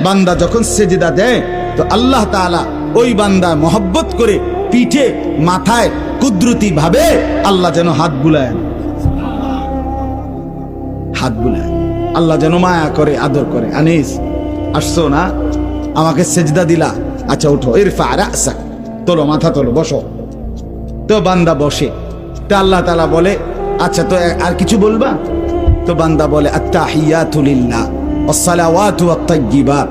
বান্দা যখন সেজদা দেয় তো আল্লাহ তাআলা ওই বান্দা মহব্বত করে পিঠে মাথায় কুদরতি ভাবে আল্লাহ যেন হাত বুলায়, হাত বুলায়, আল্লাহ যেন মায়া করে আদর করে। আনিস আসছো না, আমাকে সেজদা দিলা, আচ্ছা উঠো, ইরফা রাসাক, তোলো মাথা তোলো, বসো। তো বান্দা বসে, তো আল্লাহ তাআলা বলে আচ্ছা তো আর কিছু বলবা? তো বান্দা বলে আত্তাহিয়াতু লিল্লাহ ওয়াসসালাওয়াতু ওয়াত-তাইয়্যিবাত।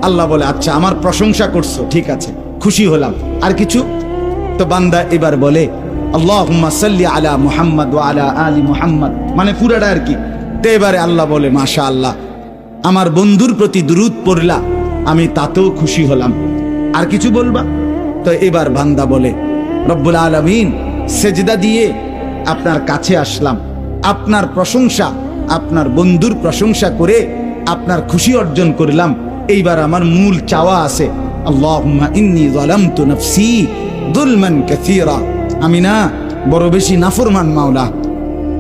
আল্লাহ বলে আচ্ছা আমার প্রশংসা করছো, ঠিক আছে, খুশি হলাম, আর কিছু? তো বান্দা এবার বলে আল্লাহুম্মা সাল্লি আলা মুহাম্মদ ওয়া আলা আলি মুহাম্মদ, মানে পুরাটা আর কি। তো এবারে আল্লাহ বলে মাশাআল্লাহ, আমার বন্ধুর প্রতি দুরূদ পড়লা, আমি তাতেও খুশি হলাম, আর কিছু বলবা? তো এবার বান্দা বলে রব্বুল আলামিন, সেজদা দিয়ে আপনার কাছে আসলাম, আপনার প্রশংসা, আপনার বন্ধুর প্রশংসা করে আপনার খুশি অর্জন করলাম। এইবার আমার মূল চাওয়া আছে, আল্লাহুম্মা ইন্নী যালামতু নাফসি যুলমান কাসীরা, আমি না বড় বেশি নাফরমান মাওলা,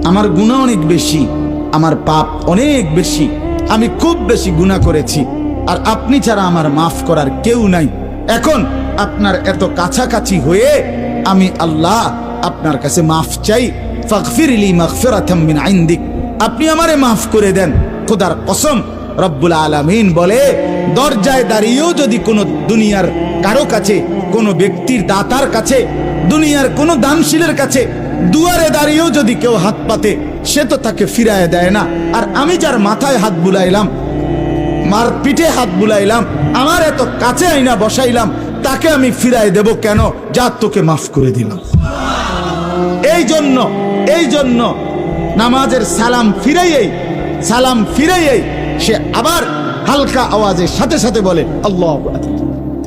আমার গুনাহ অনেক বেশি, আমার পাপ অনেক বেশি, আমি খুব বেশি গুনাহ করেছি, আর আপনি ছাড়া আমার মাফ করার কেউ নাই। এখন আপনার এত কাছাকাছি হয়ে আমি আল্লাহ আপনার কাছে মাফ চাই, ফাগফিরলি মাগফিরাতাম মিন ইনদিক, আপনি আমারে মাফ করে দেন। খোদার কসম, রব্বুল আলামিন বলে দরজায় দাঁড়িয়েও যদি কোনো দুনিয়ার কারো কাছে, কোনো ব্যক্তির দাতার কাছে, দুনিয়ার কোনো দানশীলের কাছে দুয়ারে দাঁড়িয়েও যদি কেউ হাত পাতে, সে তো তাকে ফিরায় দেয় না। আর আমি যার মাথায় হাত বুলাইলাম, মার পিঠে হাত বুলাইলাম, আমার এত কাছে আইনা বসাইলাম, তাকে আমি ফিরায় দেব কেন? যা তোকে মাফ করে দিলাম। এই জন্য নামাজের সালাম ফিরাইয়েই সে আবার হালকা আওয়াজের সাথে সাথে বলে আল্লাহু আকবার।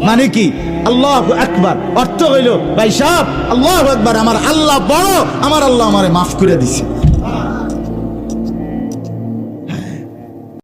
মানে কি? আল্লাহু আকবার অর্থ হইল ভাই সাহেব, আল্লাহু আকবার, আমার আল্লাহ বড়, আমার আল্লাহ আমারে মাফ করে দিছে।